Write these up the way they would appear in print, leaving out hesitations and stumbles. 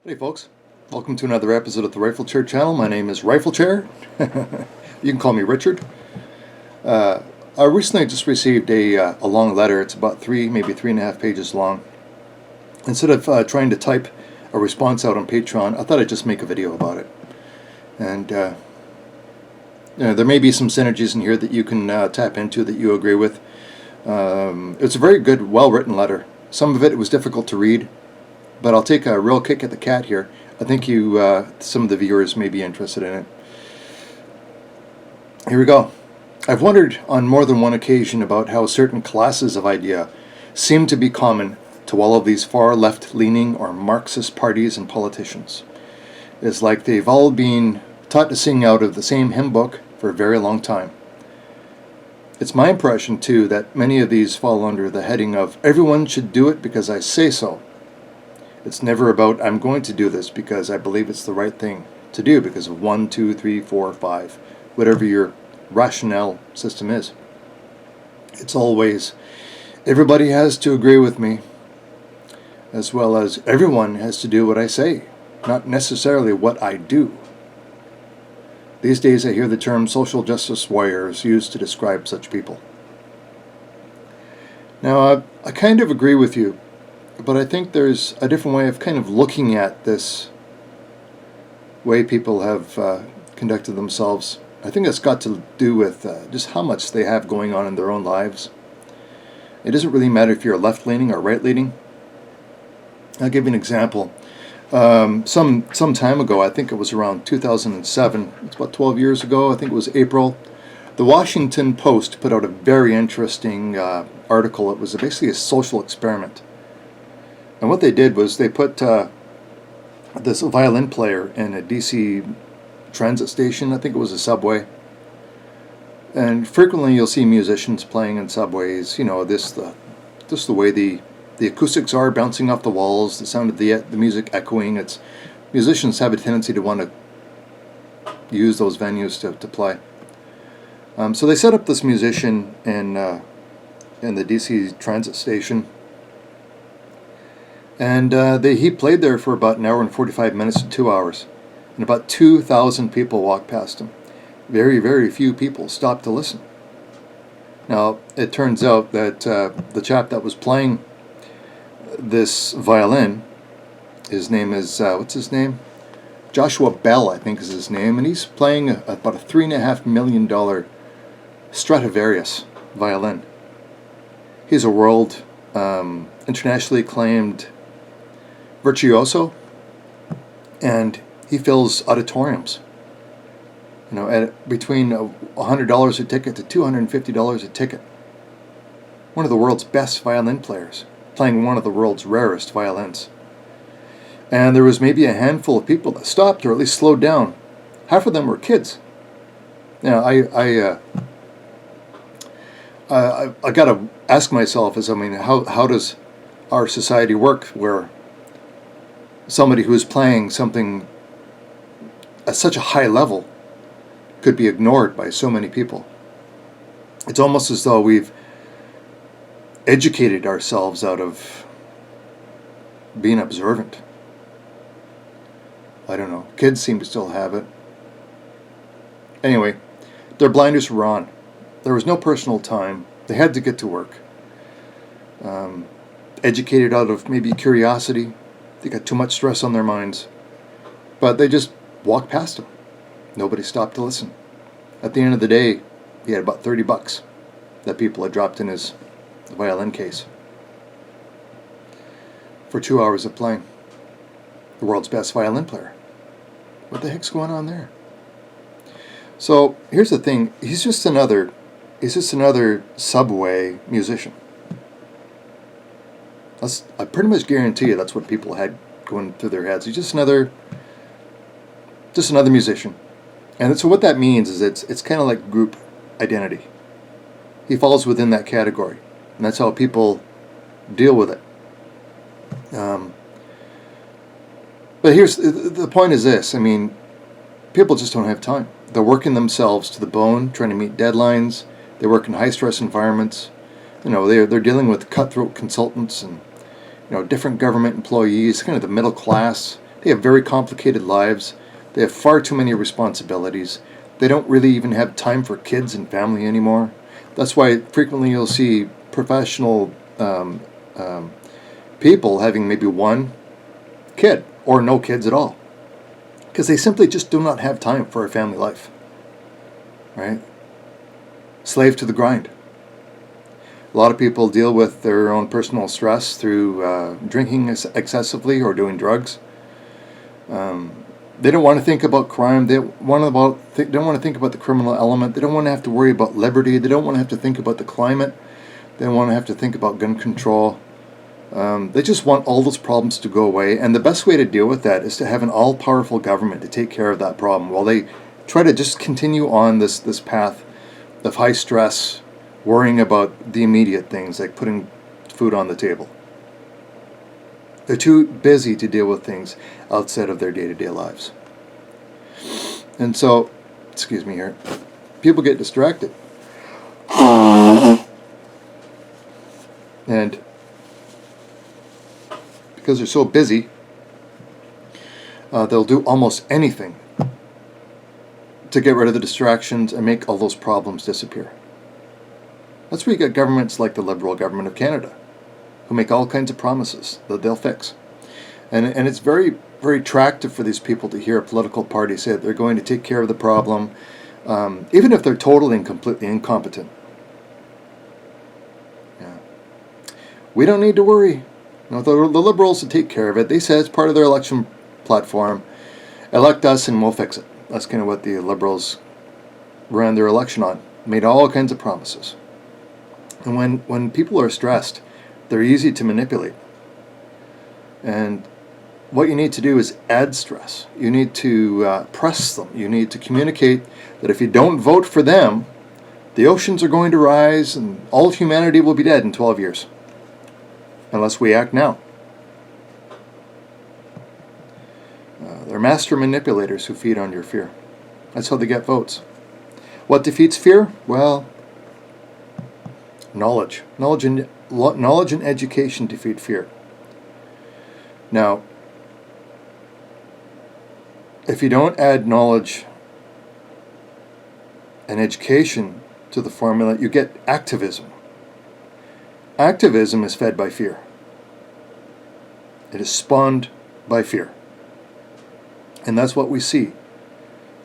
Hey folks, welcome to another episode of the Rifle Chair channel. My name is Rifle Chair. You can call me Richard. I recently just received a long letter. It's about maybe 3.5 pages long. Instead of trying to type a response out on Patreon, I thought I'd just make a video about it. And there may be some synergies in here that you can tap into that you agree with. It's a very good, well-written letter. Some of it was difficult to read, but I'll take a real kick at the cat here. I think some of the viewers may be interested in it. Here we go. I've wondered on more than one occasion about how certain classes of idea seem to be common to all of these far left-leaning or Marxist parties and politicians. It's like they've all been taught to sing out of the same hymn book for a very long time. It's my impression, too, that many of these fall under the heading of everyone should do it because I say so. It's never about I'm going to do this because I believe it's the right thing to do because of 1, 2, 3, 4, 5, whatever your rationale system is. It's always everybody has to agree with me, as well as everyone has to do what I say, not necessarily what I do. These days I hear the term social justice warriors used to describe such people. Now, I kind of agree with you, but I think there's a different way of kind of looking at this way people have conducted themselves. I think it's got to do with just how much they have going on in their own lives. It doesn't really matter if you're left-leaning or right-leaning. I'll give you an example. Some time ago, I think it was around 2007, it's about 12 years ago, I think it was April, the Washington Post put out a very interesting article. It was basically a social experiment. And what they did was they put this violin player in a DC transit station, I think it was a subway. And frequently you'll see musicians playing in subways, just the way the acoustics are bouncing off the walls, the sound of the music echoing. Musicians have a tendency to want to use those venues to play. So they set up this musician in the DC transit station. And he played there for about an hour and 45 minutes to 2 hours. And about 2,000 people walked past him. Very, very few people stopped to listen. Now, it turns out that the chap that was playing this violin, his name is, what's his name? Joshua Bell, I think is his name. And he's playing about a $3.5 million Stradivarius violin. He's a world internationally acclaimed virtuoso, and he fills auditoriums. At between $100 a ticket to $250 a ticket. One of the world's best violin players, playing one of the world's rarest violins. And there was maybe a handful of people that stopped, or at least slowed down. Half of them were kids. Now, I got to ask myself, how does our society work where somebody who is playing something at such a high level could be ignored by so many people? It's almost as though we've educated ourselves out of being observant. I don't know. Kids seem to still have it. Anyway, their blinders were on. There was no personal time. They had to get to work. Educated out of maybe curiosity. They got too much stress on their minds. But they just walked past him. Nobody stopped to listen. At the end of the day, he had about $30 that people had dropped in his violin case for 2 hours of playing. The world's best violin player. What the heck's going on there? So here's the thing. He's just another subway musician. I pretty much guarantee you that's what people had going through their heads. He's just another musician. And so what that means is it's kind of like group identity. He falls within that category. And that's how people deal with it. But here's the point is this. People just don't have time. They're working themselves to the bone, trying to meet deadlines. They work in high-stress environments. They're dealing with cutthroat consultants and different government employees, kind of the middle class. They have very complicated lives. They have far too many responsibilities. They don't really even have time for kids and family anymore. That's why frequently you'll see professional people having maybe one kid or no kids at all, because they simply just do not have time for a family life, right? Slave to the grind. A lot of people deal with their own personal stress through drinking excessively or doing drugs. They don't want to think about crime. They don't want to think about the criminal element. They don't want to have to worry about liberty. They don't want to have to think about the climate. They don't want to have to think about gun control. They just want all those problems to go away. And the best way to deal with that is to have an all-powerful government to take care of that problem while they try to just continue on this path of high stress, worrying about the immediate things like putting food on the table. They're too busy to deal with things outside of their day-to-day lives. And so, excuse me here, people get distracted. And because they're so busy, they'll do almost anything to get rid of the distractions and make all those problems disappear. That's where you get governments like the Liberal government of Canada, who make all kinds of promises that they'll fix. And it's very, very attractive for these people to hear a political party say that they're going to take care of the problem, even if they're totally and completely incompetent. Yeah. We don't need to worry. You know, the Liberals will take care of it. They say it's part of their election platform. Elect us and we'll fix it. That's kind of what the Liberals ran their election on. Made all kinds of promises. And when people are stressed, they're easy to manipulate. And what you need to do is add stress. You need to press them. You need to communicate that if you don't vote for them, the oceans are going to rise and all of humanity will be dead in 12 years. Unless we act now. They're master manipulators who feed on your fear. That's how they get votes. What defeats fear? Well, knowledge. Knowledge and education defeat fear. Now, if you don't add knowledge and education to the formula, you get activism. Activism is fed by fear. It is spawned by fear. And that's what we see.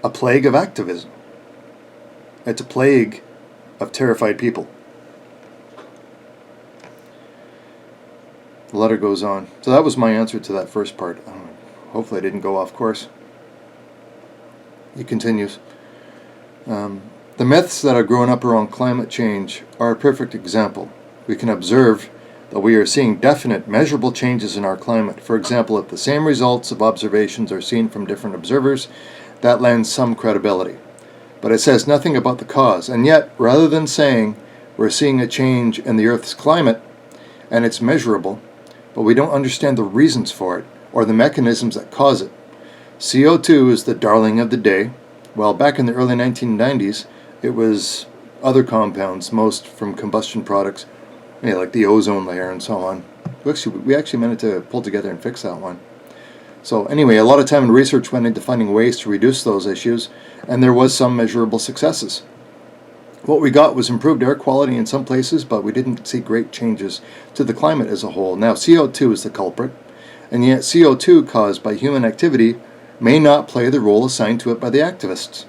A plague of activism. It's a plague of terrified people. The letter goes on. So that was my answer to that first part. Hopefully I didn't go off course. He continues. The myths that are growing up around climate change are a perfect example. We can observe that we are seeing definite, measurable changes in our climate. For example, if the same results of observations are seen from different observers, that lends some credibility. But it says nothing about the cause. And yet, rather than saying we're seeing a change in the Earth's climate, and it's measurable, but we don't understand the reasons for it, or the mechanisms that cause it. CO2 is the darling of the day. Well, back in the early 1990s, it was other compounds, most from combustion products, like the ozone layer and so on. We actually managed to pull together and fix that one. So anyway, a lot of time and research went into finding ways to reduce those issues, and there was some measurable successes. What we got was improved air quality in some places, but we didn't see great changes to the climate as a whole. Now, CO2 is the culprit, and yet CO2 caused by human activity may not play the role assigned to it by the activists.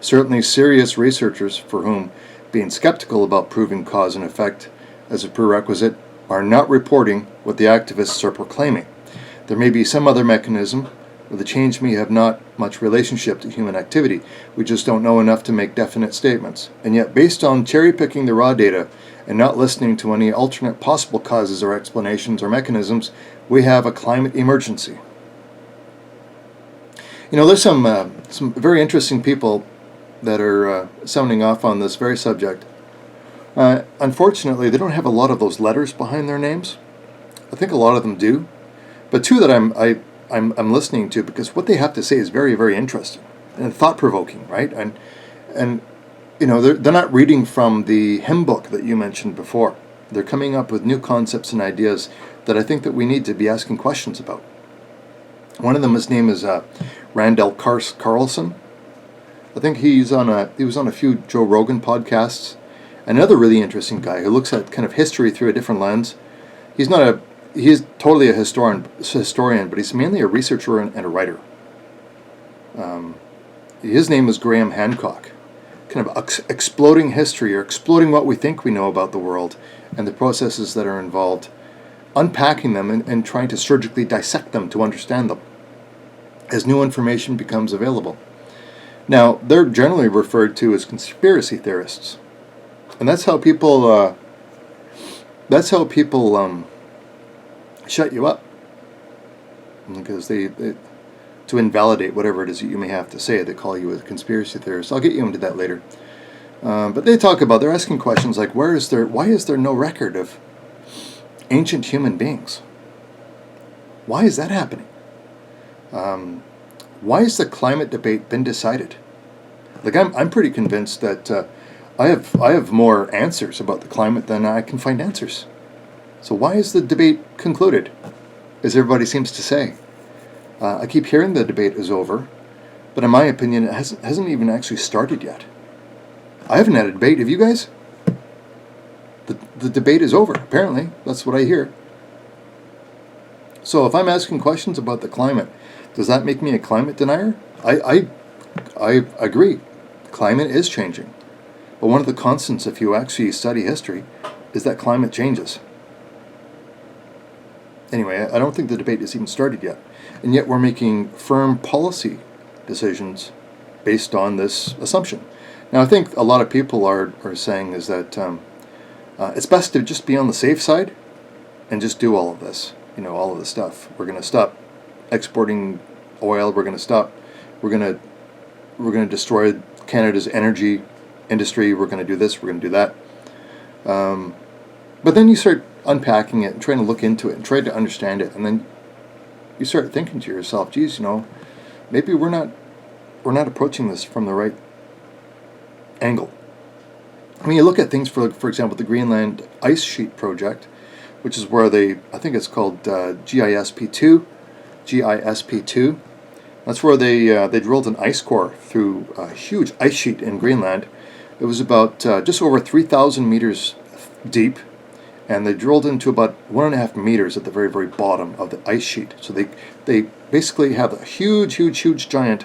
Certainly serious researchers for whom being skeptical about proving cause and effect as a prerequisite are not reporting what the activists are proclaiming. There may be some other mechanism where the change may have not much relationship to human activity. We just don't know enough to make definite statements. And yet, based on cherry-picking the raw data and not listening to any alternate possible causes or explanations or mechanisms, we have a climate emergency. You know, there's some very interesting people that are sounding off on this very subject. Unfortunately, they don't have a lot of those letters behind their names. I think a lot of them do, but two that I'm listening to, because what they have to say is very, very interesting and thought-provoking, right? And you know, they're not reading from the hymn book that you mentioned before. They're coming up with new concepts and ideas that I think that we need to be asking questions about. One of them, his name is Randall Carlson. I think he was on a few Joe Rogan podcasts. Another really interesting guy who looks at kind of history through a different lens. He's totally a historian, but he's mainly a researcher and a writer. His name is Graham Hancock. Kind of exploding history, or exploding what we think we know about the world and the processes that are involved, unpacking them and trying to surgically dissect them to understand them as new information becomes available. Now, they're generally referred to as conspiracy theorists, and that's how people shut you up, because they to invalidate whatever it is that you may have to say, they call you a conspiracy theorist. I'll get you into that later. But they're asking questions like, why is there no record of ancient human beings? Why is that happening? Why has the climate debate been decided? Like, I'm pretty convinced that I have more answers about the climate than I can find answers. So why is the debate concluded, as everybody seems to say? I keep hearing the debate is over, but in my opinion, it hasn't even actually started yet. I haven't had a debate. Have you guys? The debate is over, apparently. That's what I hear. So if I'm asking questions about the climate, does that make me a climate denier? I agree. Climate is changing. But one of the constants, if you actually study history, is that climate changes. Anyway, I don't think the debate has even started yet. And yet we're making firm policy decisions based on this assumption. Now, I think a lot of people are saying is that it's best to just be on the safe side and just do all of this. All of this stuff. We're going to stop exporting oil. We're going to destroy Canada's energy industry. We're going to do this. We're going to do that. But then you start unpacking it and trying to look into it and try to understand it, and then you start thinking to yourself, geez, maybe we're not approaching this from the right angle. I mean, you look at things for example, the Greenland Ice Sheet Project, which is where I think it's called GISP2. That's where they drilled an ice core through a huge ice sheet in Greenland. It was about just over 3,000 meters deep, and they drilled into about 1.5 meters at the very, very bottom of the ice sheet. So they basically have a huge giant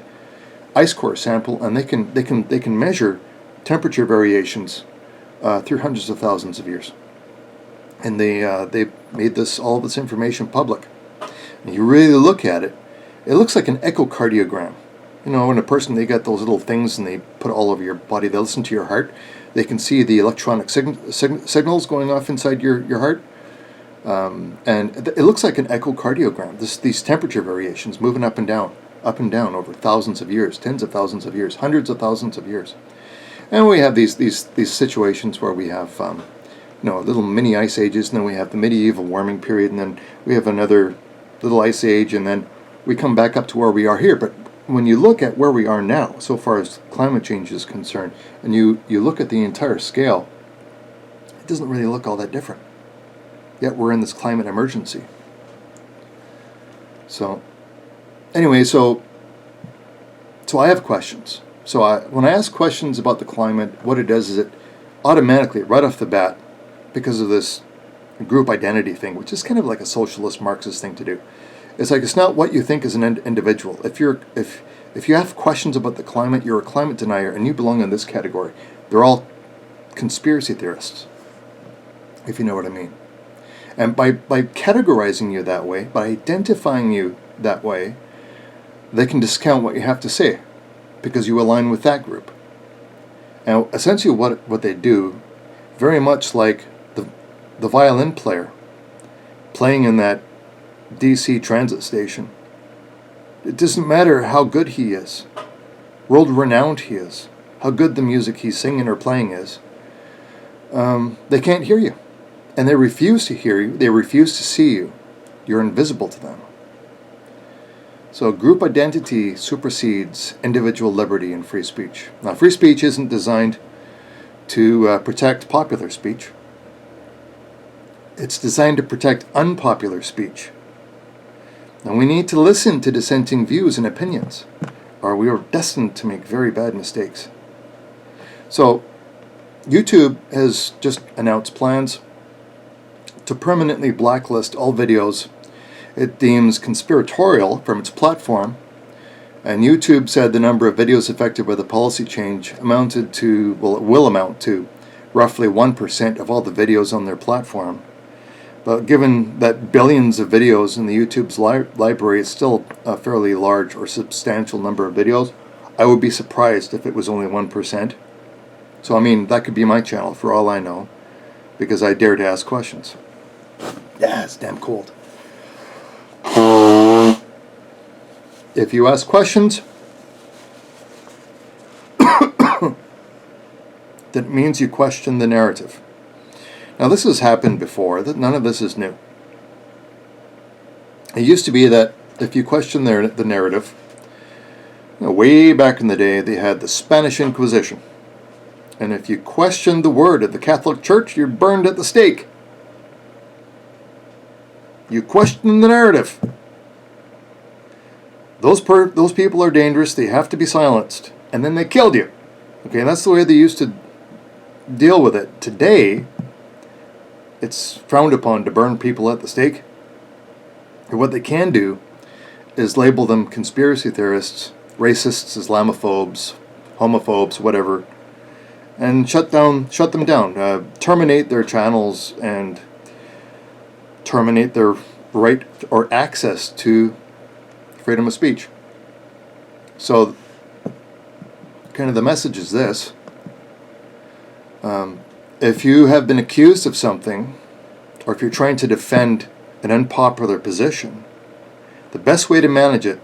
ice core sample, and they can measure temperature variations through hundreds of thousands of years. And they made all of this information public. And you really look at it, it looks like an echocardiogram. When a person, they got those little things and they put it all over your body, they listen to your heart. They can see the electronic signals going off inside your heart. And it looks like an echocardiogram. These temperature variations moving up and down over thousands of years, tens of thousands of years, hundreds of thousands of years. And we have these situations where we have little mini ice ages, and then we have the medieval warming period, and then we have another little ice age, and then we come back up to where we are here. But when you look at where we are now, so far as climate change is concerned, and you look at the entire scale, it doesn't really look all that different. Yet we're in this climate emergency. So, anyway, so I have questions. So when I ask questions about the climate, what it does is it automatically, right off the bat, because of this group identity thing, which is kind of like a socialist Marxist thing to do, it's like, it's not what you think as an individual. If you have questions about the climate, you're a climate denier, and you belong in this category. They're all conspiracy theorists, if you know what I mean. And by categorizing you that way, by identifying you that way, they can discount what you have to say, because you align with that group. Now, essentially what they do, very much like the violin player playing in that DC transit station. It doesn't matter how good he is, world-renowned he is, how good the music he's singing or playing is. They can't hear you. And they refuse to hear you. They refuse to see you. You're invisible to them. So group identity supersedes individual liberty and free speech. Now, free speech isn't designed to protect popular speech. It's designed to protect unpopular speech. And we need to listen to dissenting views and opinions, or we are destined to make very bad mistakes. So, YouTube has just announced plans to permanently blacklist all videos it deems conspiratorial from its platform. And YouTube said the number of videos affected by the policy change it will amount to roughly 1% of all the videos on their platform. But given that billions of videos in the YouTube's library is still a fairly large or substantial number of videos, I would be surprised if it was only 1%. So I mean, that could be my channel for all I know, because I dare to ask questions. Yeah, it's damn cold. If you ask questions, that means you question the narrative. Now, this has happened before. That none of this is new. It used to be that if you question the narrative, way back in the day, they had the Spanish Inquisition. And if you questioned the word of the Catholic Church, you're burned at the stake. You question the narrative. Those people are dangerous. They have to be silenced. And then they killed you. Okay, that's the way they used to deal with it. Today, it's frowned upon to burn people at the stake. And what they can do is label them conspiracy theorists, racists, Islamophobes, homophobes, whatever, and shut them down, terminate their channels, and terminate their right or access to freedom of speech. So, kind of the message is this. If you have been accused of something, or if you're trying to defend an unpopular position, the best way to manage it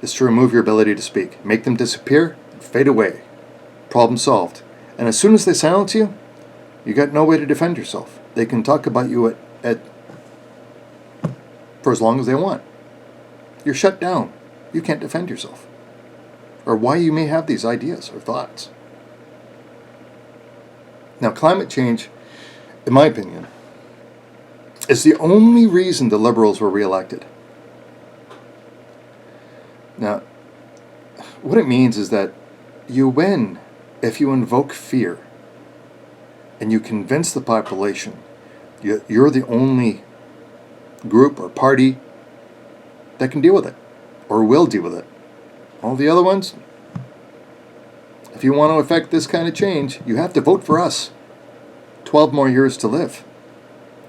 is to remove your ability to speak. Make them disappear, fade away. Problem solved. And as soon as they silence you, you got no way to defend yourself. They can talk about you for as long as they want. You're shut down. You can't defend yourself. Or why you may have these ideas or thoughts. Now, climate change, in my opinion, is the only reason the Liberals were reelected. Now, what it means is that you win if you invoke fear and you convince the population you're the only group or party that can deal with it or will deal with it. All the other ones, if you want to affect this kind of change, you have to vote for us. 12 more years to live.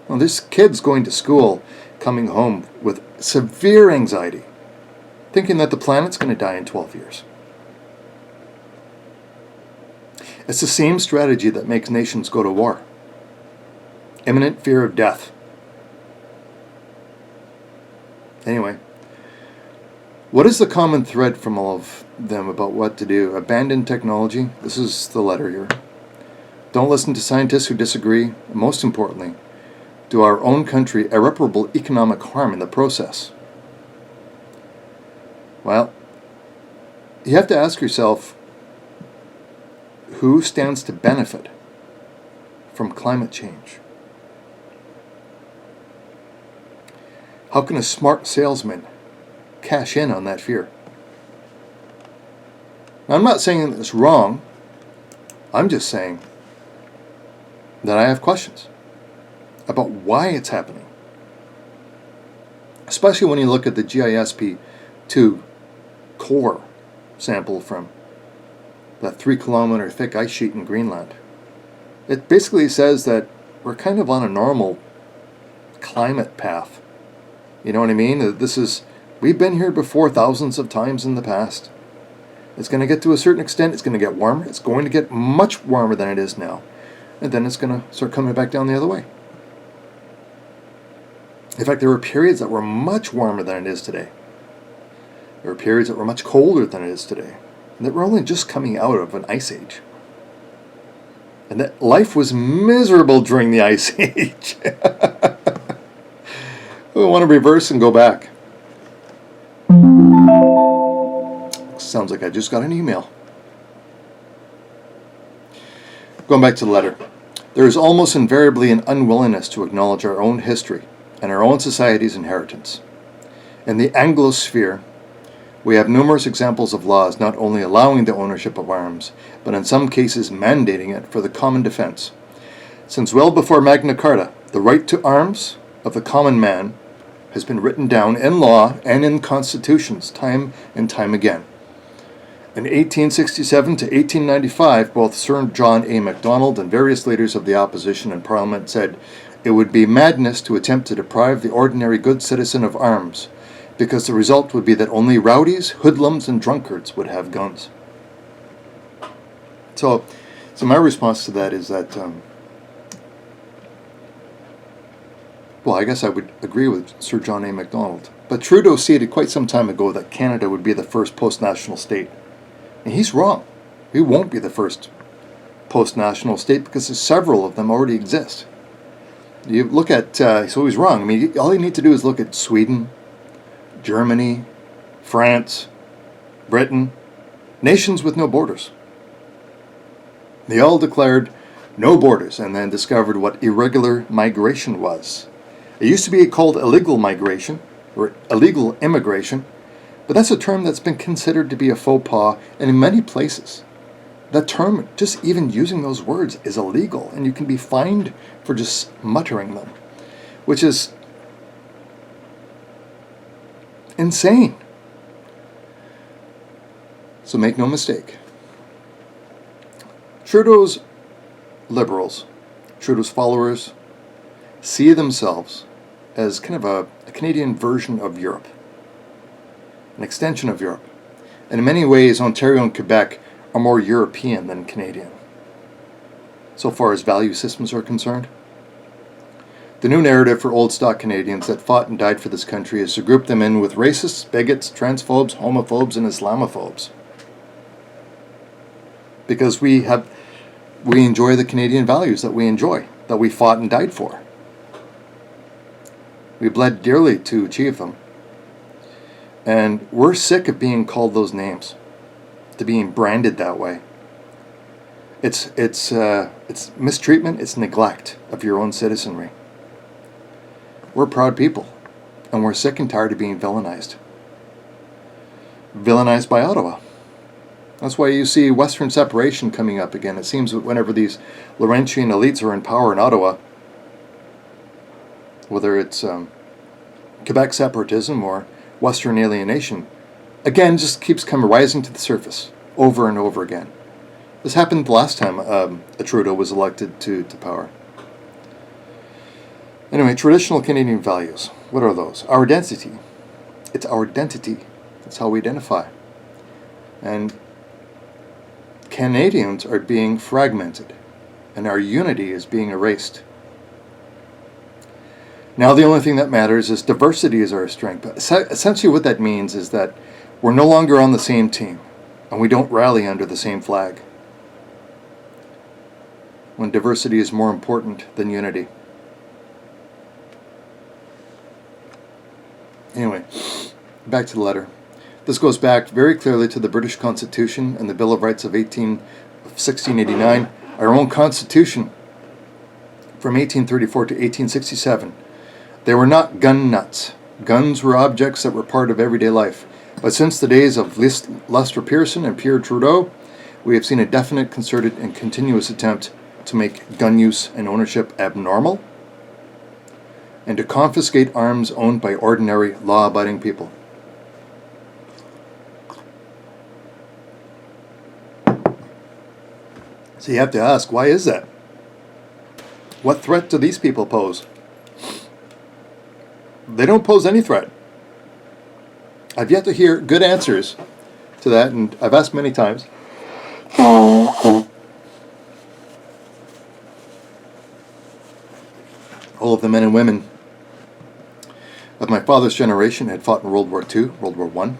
Well, there's kids going to school, coming home with severe anxiety, thinking that the planet's going to die in 12 years. It's the same strategy that makes nations go to war. Imminent fear of death. Anyway, what is the common thread from all of them about what to do? Abandon technology. This is the letter here. Don't listen to scientists who disagree. And most importantly, do our own country irreparable economic harm in the process. Well, you have to ask yourself, who stands to benefit from climate change? How can a smart salesman cash in on that fear? Now, I'm not saying that it's wrong. I'm just saying that I have questions about why it's happening. Especially when you look at the GISP2 core sample from that 3-kilometer thick ice sheet in Greenland. It basically says that we're kind of on a normal climate path. You know what I mean? We've been here before thousands of times in the past. It's going to get to a certain extent, it's going to get warmer. It's going to get much warmer than it is now. And then it's going to start coming back down the other way. In fact, there were periods that were much warmer than it is today. There were periods that were much colder than it is today. And that we're only just coming out of an ice age. And that life was miserable during the ice age. We want to reverse and go back. Sounds like I just got an email. Going back to the letter. There is almost invariably an unwillingness to acknowledge our own history and our own society's inheritance. In the Anglosphere, we have numerous examples of laws not only allowing the ownership of arms, but in some cases mandating it for the common defense. Since well before Magna Carta, the right to arms of the common man has been written down in law and in constitutions time and time again. In 1867 to 1895, both Sir John A. Macdonald and various leaders of the opposition in Parliament said it would be madness to attempt to deprive the ordinary good citizen of arms, because the result would be that only rowdies, hoodlums, and drunkards would have guns. So my response to that is that, well, I guess I would agree with Sir John A. Macdonald. But Trudeau stated quite some time ago that Canada would be the first post-national state. And he's wrong. We won't be the first post-national state because several of them already exist. You look at, so he's wrong. I mean, all you need to do is look at Sweden, Germany, France, Britain, nations with no borders. They all declared no borders and then discovered what irregular migration was. It used to be called illegal migration or illegal immigration, but that's a term that's been considered to be a faux pas, and in many places, that term, just even using those words, is illegal, and you can be fined for just muttering them, which is insane. So make no mistake, Trudeau's liberals, Trudeau's followers, see themselves as kind of a Canadian version of Europe, an extension of Europe. And in many ways, Ontario and Quebec are more European than Canadian, so far as value systems are concerned. The new narrative for old stock Canadians that fought and died for this country is to group them in with racists, bigots, transphobes, homophobes, and Islamophobes. Because we enjoy the Canadian values that we enjoy, that we fought and died for. We bled dearly to achieve them. And we're sick of being called those names, to being branded that way. It's mistreatment, it's neglect of your own citizenry. We're proud people, and we're sick and tired of being villainized. Villainized by Ottawa. That's why you see Western separation coming up again. It seems that whenever these Laurentian elites are in power in Ottawa, whether it's Quebec separatism or Western alienation, again, just keeps rising to the surface over and over again. This happened the last time a Trudeau was elected to power. Anyway, traditional Canadian values. What are those? Our identity. It's our identity. It's how we identify. And Canadians are being fragmented, and our unity is being erased. Now the only thing that matters is diversity is our strength. But essentially what that means is that we're no longer on the same team, and we don't rally under the same flag, when diversity is more important than unity. Anyway, back to the letter. This goes back very clearly to the British Constitution and the Bill of Rights of 1689, our own Constitution from 1834 to 1867. They were not gun nuts. Guns were objects that were part of everyday life. But since the days of Lester Pearson and Pierre Trudeau, we have seen a definite, concerted, and continuous attempt to make gun use and ownership abnormal, and to confiscate arms owned by ordinary, law-abiding people. So you have to ask, why is that? What threat do these people pose? They don't pose any threat. I've yet to hear good answers to that, and I've asked many times. All of the men and women of my father's generation had fought in World War II, World War I.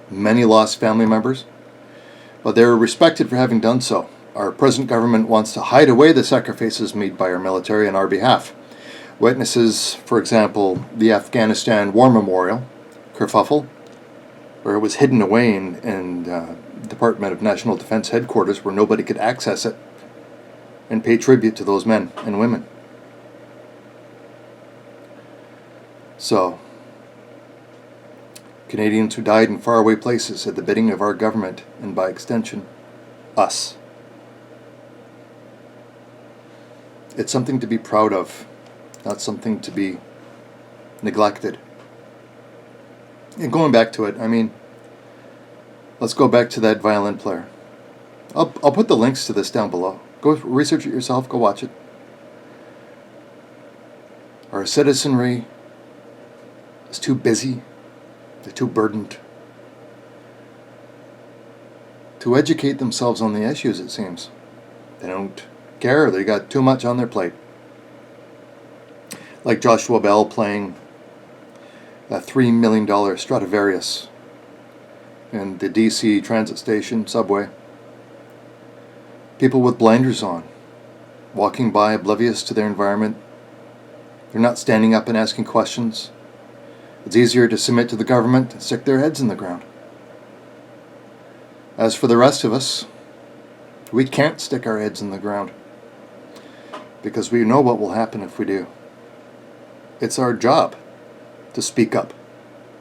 Many lost family members, but they were respected for having done so. Our present government wants to hide away the sacrifices made by our military on our behalf. Witnesses, for example, the Afghanistan War Memorial, kerfuffle, where it was hidden away in Department of National Defense headquarters where nobody could access it, and pay tribute to those men and women. So, Canadians who died in faraway places at the bidding of our government, and by extension, us. It's something to be proud of, not something to be neglected. And going back to it, I mean, let's go back to that violin player. I'll put the links to this down below. Go research it yourself, go watch it. Our citizenry is too busy, they're too burdened to educate themselves on the issues, it seems. They don't care, they got too much on their plate. Like Joshua Bell playing that $3 million Stradivarius in the DC transit station subway. People with blinders on, walking by oblivious to their environment. They're not standing up and asking questions. It's easier to submit to the government and stick their heads in the ground. As for the rest of us, we can't stick our heads in the ground because we know what will happen if we do. It's our job to speak up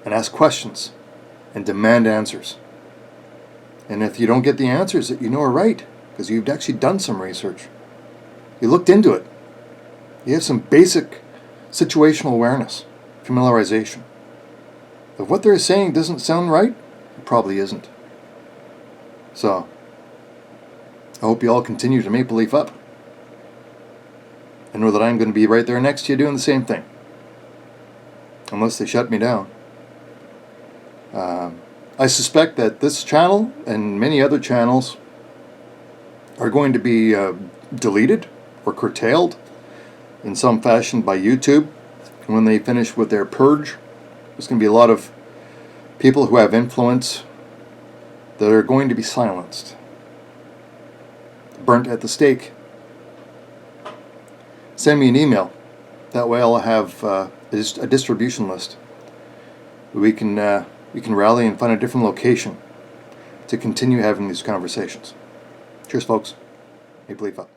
and ask questions and demand answers. And if you don't get the answers that you know are right, because you've actually done some research, you looked into it, you have some basic situational awareness, familiarization. If what they're saying doesn't sound right, it probably isn't. So, I hope you all continue to make belief up. I know that I'm going to be right there next to you doing the same thing. Unless they shut me down. I suspect that this channel and many other channels are going to be deleted or curtailed in some fashion by YouTube. When they finish with their purge, there's going to be a lot of people who have influence that are going to be silenced, burnt at the stake. Send me an email. That way I'll have a distribution list. We can rally and find a different location to continue having these conversations. Cheers, folks. May believe up.